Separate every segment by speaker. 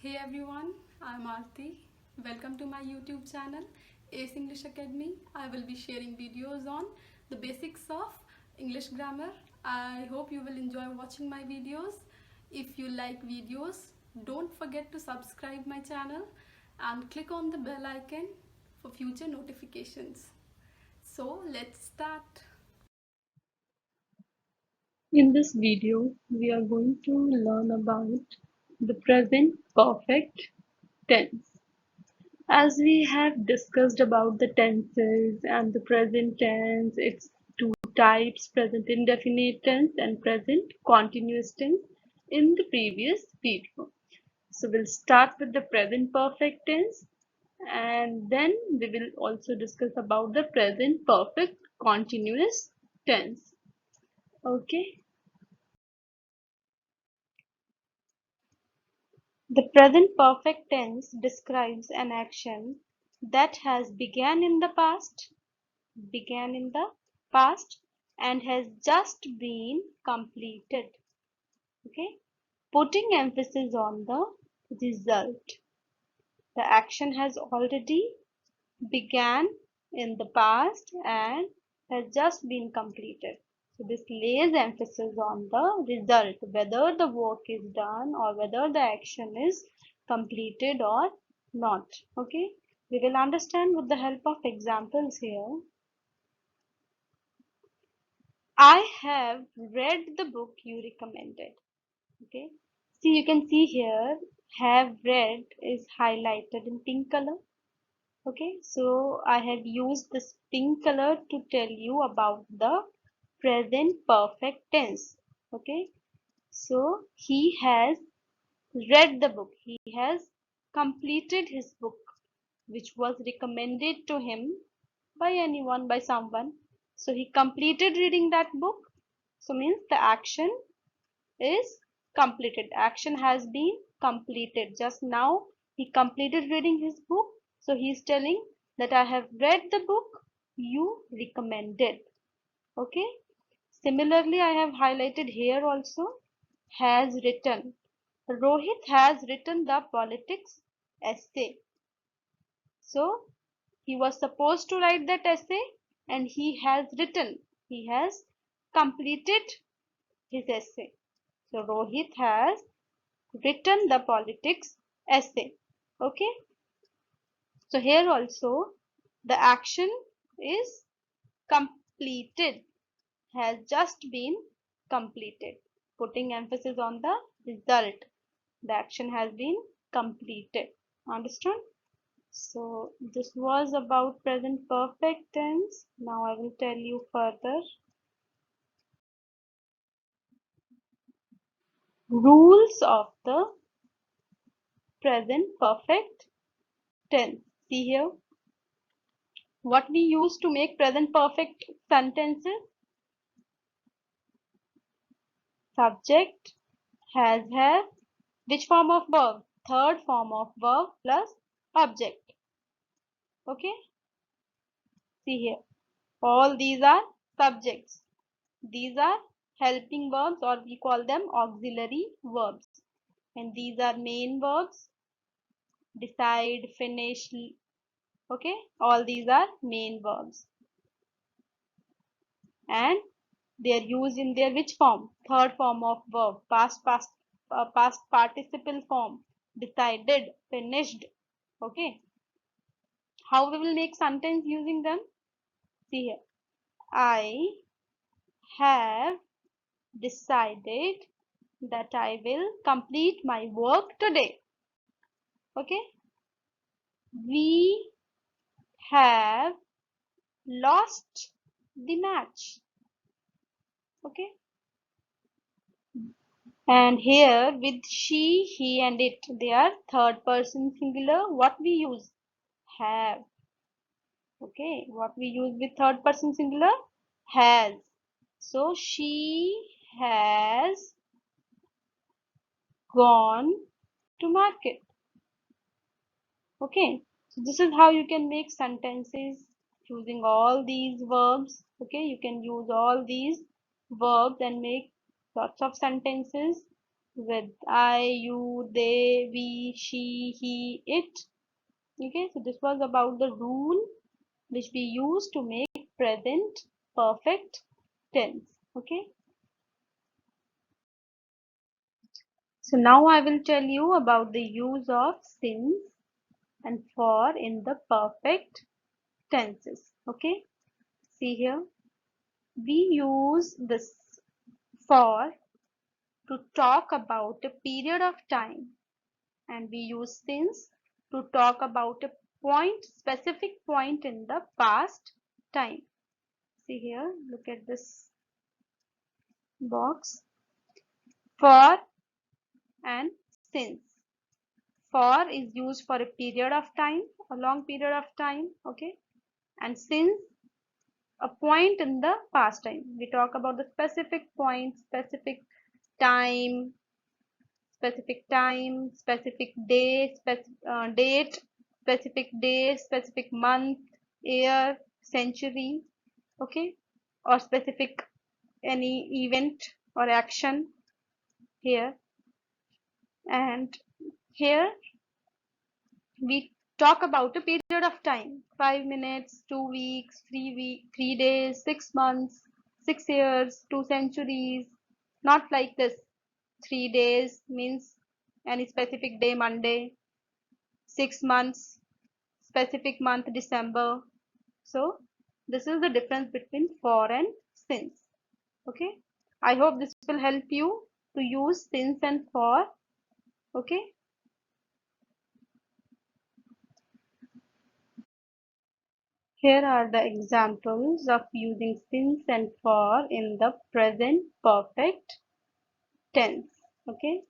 Speaker 1: Hey everyone, I'm Aarti. Welcome to my YouTube channel, Ace English Academy. I will be sharing videos on the basics of English grammar. I hope you will enjoy watching my videos. If you like videos, don't forget to subscribe my channel and click on the bell icon for future notifications. So let's start.
Speaker 2: In this video, we are going to learn about the present perfect tense. As we have discussed about the tenses and the present tense, its two types, present indefinite tense and present continuous tense in the previous video. So we'll start with the present perfect tense and then we will also discuss about the present perfect continuous tense. Okay. The present perfect tense describes an action that has began in the past and has just been completed. Okay, putting emphasis on the result. The action has already began in the past and has just been completed. So this lays emphasis on the result, whether the work is done or whether the action is completed or not. Okay, we will understand with the help of examples here. I have read the book you recommended. Okay, see, you can see here have read is highlighted in pink color. Okay, so I have used this pink color to tell you about the present perfect tense. Okay, so he has read the book. He has completed his book, which was recommended to him by anyone, by someone. So he completed reading that book. So means the action is completed. Action has been completed. Just now he completed reading his book. So he is telling that I have read the book you recommended. Okay. Similarly, I have highlighted here also has written. Rohit has written the politics essay. So he was supposed to write that essay and he has written. He has completed his essay. So Rohit has written the politics essay. Okay, so here also the action is completed, has just been completed, putting emphasis on the result. The action has been completed. Understood? So this was about present perfect tense. Now I will tell you further rules of the present perfect tense. See here what we use to make present perfect sentences. Subject, has, have. Which form of verb? Third form of verb plus object. Okay, see here, all these are subjects. These are helping verbs, or we call them auxiliary verbs, and these are main verbs: decide, finish. Okay, all these are main verbs and they are used in their which form? Third form of verb, past participle form: decided, finished. Okay, how we will make sentence using them? See here, I have decided that I will complete my work today. Okay, we have lost the match. Okay, and here with she, he and it, they are third person singular. What we use? Have. Okay, what we use with third person singular? Has. So she has gone to market. Okay, so this is how you can make sentences using all these verbs. Okay, you can use all these verbs and make lots of sentences. with I, you, they, we, she, he, it. Okay, so this was about the rule which we use to make present perfect tense. Okay, so now I will tell you about the use of since and for in the perfect tenses. Okay, see here, we use this for to talk about a period of time, and we use since to talk about a specific point in the past time. See here, look at this box. For and since. For is used for a period of time, a long period of time, okay? And since, a point in the past time. We talk about the specific point, time, specific day, date, specific month, year, century, okay? Or specific any event or action here. And here we talk about a period of time, 5 minutes, 2 weeks, 3 days, 6 months, 6 years, 2 centuries. Not like this. 3 days means any specific day, Monday. 6 months, specific month, December. So this is the difference between for and since. Okay. I hope this will help you to use since and for. Okay. Here are the examples of using since and for in the present perfect tense. Okay,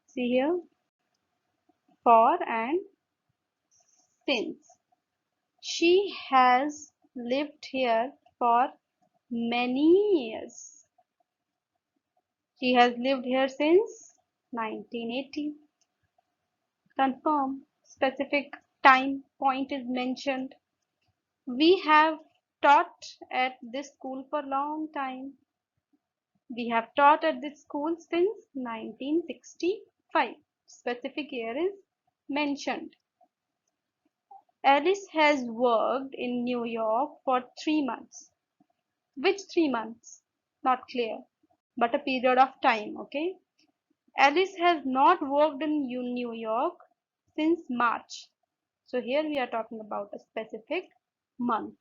Speaker 2: see here, for and since. She has lived here for many years. She has lived here since 1980. Confirm. Specific time point is mentioned. We have taught at this school for long time. We have taught at this school since 1965. Specific year is mentioned. Alice has worked in New York for 3 months. Which 3 months? Not clear, but a period of time, okay? Alice has not worked in New York since March. So here we are talking about a specific month,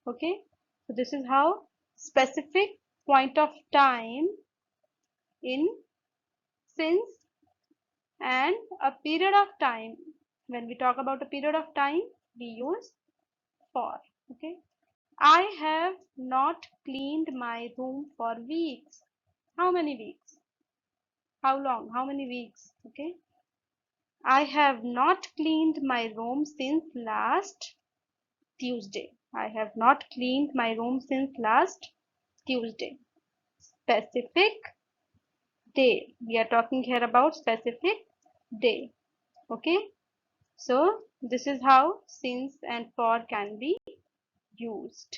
Speaker 2: okay? So this is how specific point of time in since and a period of time. When we talk about a period of time, we use for. Okay, I have not cleaned my room for weeks. How many weeks? How long? How many weeks? Okay, I have not cleaned my room since last Tuesday. I have not cleaned my room since last Tuesday. Specific day. We are talking here about specific day. Okay, so this is how since and for can be used.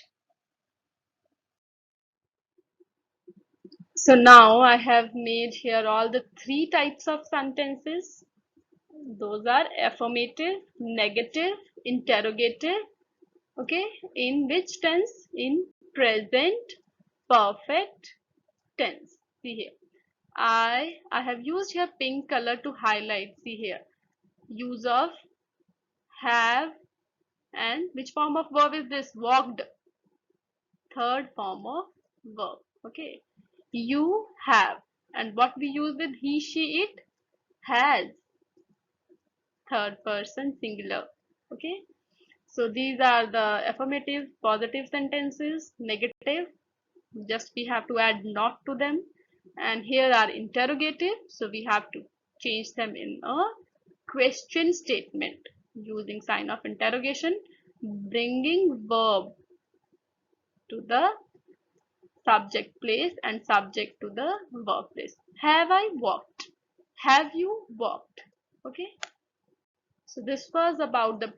Speaker 2: So now I have made here all the three types of sentences. Those are affirmative, negative, interrogative. Okay, in which tense? In present perfect tense. See here. I have used here pink color to highlight. See here. Use of have, and which form of verb is this? Walked. Third form of verb. Okay, you have, and what we use with he, she, it? Has. Third person singular. Okay, so these are the affirmative positive sentences. Negative, just we have to add not to them. And here are interrogative, so we have to change them in a question statement using sign of interrogation, bringing verb to the subject place and subject to the verb place. Have I walked? Have you walked? Okay, so this was about the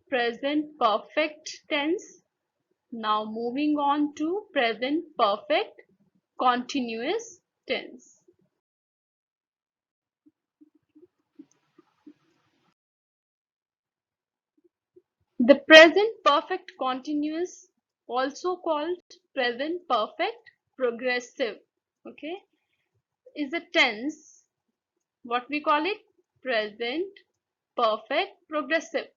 Speaker 2: present perfect tense. Now moving on to present perfect continuous tense. The present perfect continuous, also called present perfect progressive, okay, is a tense. What we call it? Present perfect progressive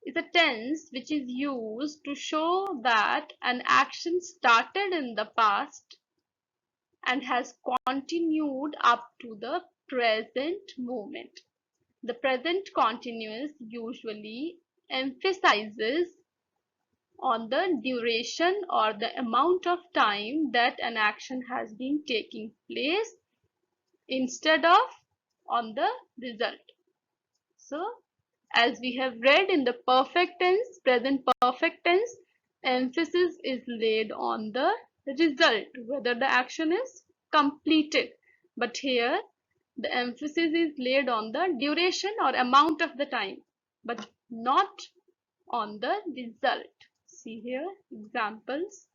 Speaker 2: is a tense which is used to show that an action started in the past and has continued up to the present moment. The present continuous usually emphasizes on the duration or the amount of time that an action has been taking place instead of on the result. So, as we have read in the perfect tense, present perfect tense, emphasis is laid on the result, whether the action is completed. But here, the emphasis is laid on the duration or amount of the time, but not on the result. See here, examples.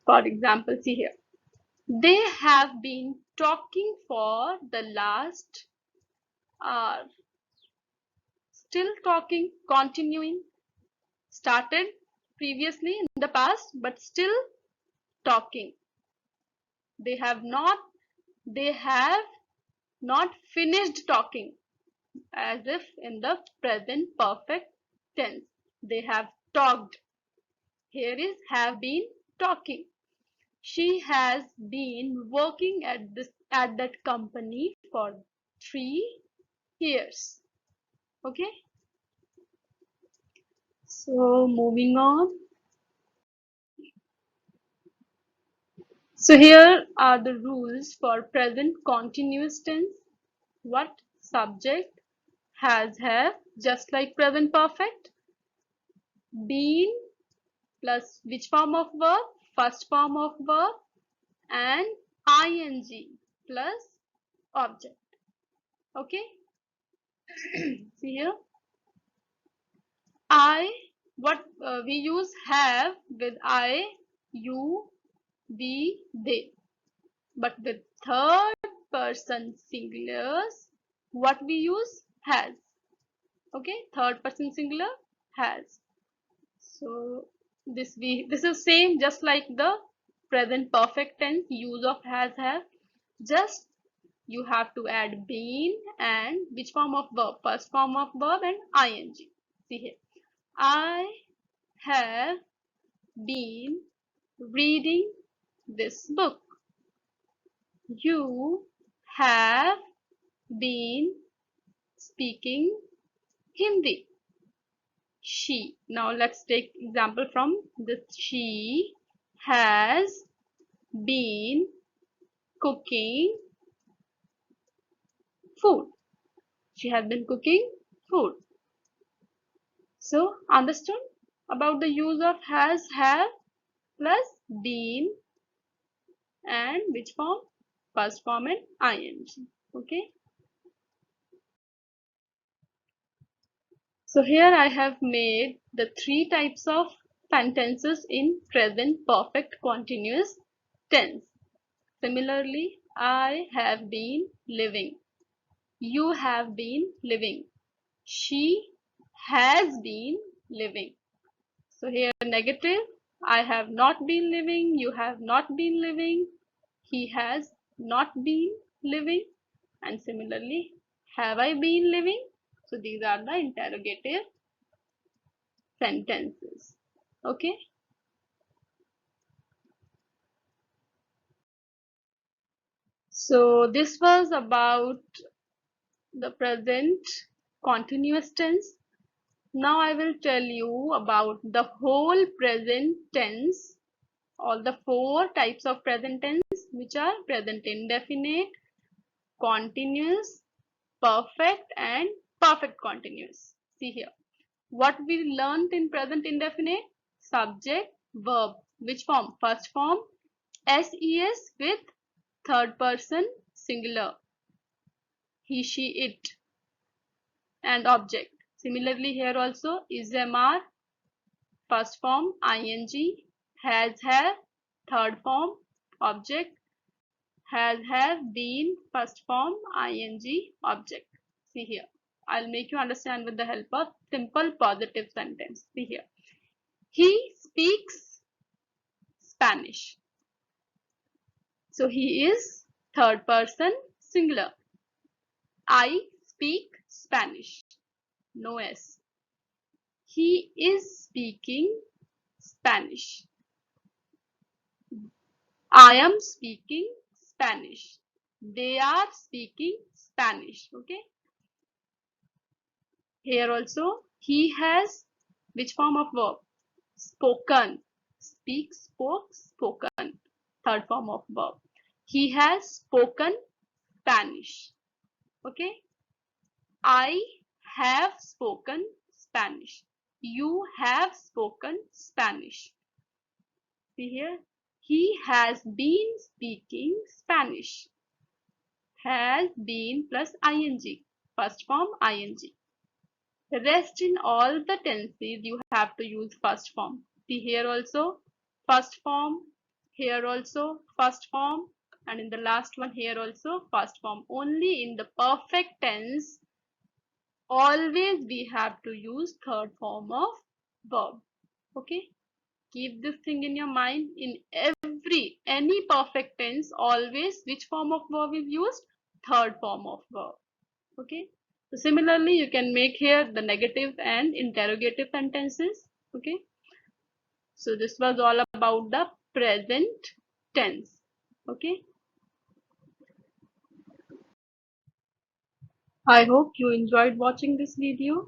Speaker 2: For example, see here. They have been talking for the last hour. Still talking, continuing, started previously in the past, but still talking. They have not finished talking, as if in the present perfect tense. They have talked. Here is have been talking. She has been working at that company for 3 years. Okay. So moving on. So here are the rules for present continuous tense. What? Subject, has, have, just like present perfect. Been plus which form of verb? First form of verb, and ing plus object. Okay. See here. We use have with I, you, we, they. But with third person singulars, what we use? Has. Okay, third person singular, has. So this is same just like the present perfect tense use of has, have. Just you have to add been and which form of verb? First form of verb and ing. See here. I have been reading this book. You have been speaking Hindi. She. Now let's take example from this. She has been cooking food. She has been cooking food. So understood about the use of has, have plus been and which form? First form and ing. Okay. So here I have made the 3 types of sentences in present perfect continuous tense. Similarly, I have been living. You have been living. She has been living. So here negative, I have not been living, you have not been living, he has not been living, and similarly, have I been living? So these are the interrogative sentences. Okay. So this was about the present continuous tense. Now I will tell you about the whole present tense, all the 4 types of present tense, which are present indefinite, continuous, perfect, and perfect continuous. See here. What we learned in present indefinite? Subject, verb. Which form? First form, SES with third person singular. He, she, it, and object. Similarly here also is MR, first form, ing, has, have, third form, object, has, have, been, first form, ing, object. See here. I'll make you understand with the help of simple positive sentence. See here. He speaks Spanish. So he is third person singular. I speak Spanish. No S. He is speaking Spanish. I am speaking Spanish. They are speaking Spanish. Okay. Here also, he has which form of verb? Spoken. Speak, spoke, spoken. Third form of verb. He has spoken Spanish. Okay. I have spoken Spanish. You have spoken Spanish. See here. He has been speaking Spanish. Has been plus ing. First form ing. The rest in all the tenses you have to use first form. See here also first form, here also first form, and in the last one here also first form. Only in the perfect tense always we have to use third form of verb. Okay, keep this thing in your mind. In any perfect tense, always which form of verb is used? Third form of verb. Okay, so similarly you can make here the negative and interrogative sentences. Okay, so this was all about the present tense. Okay, I hope you enjoyed watching this video.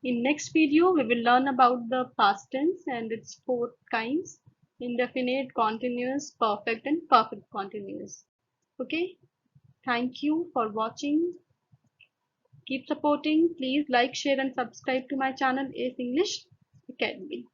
Speaker 2: In next video we will learn about the past tense and its four kinds: indefinite, continuous, perfect and perfect continuous. Okay, thank you for watching. Keep supporting. Please like, share and subscribe to my channel Ace English Academy.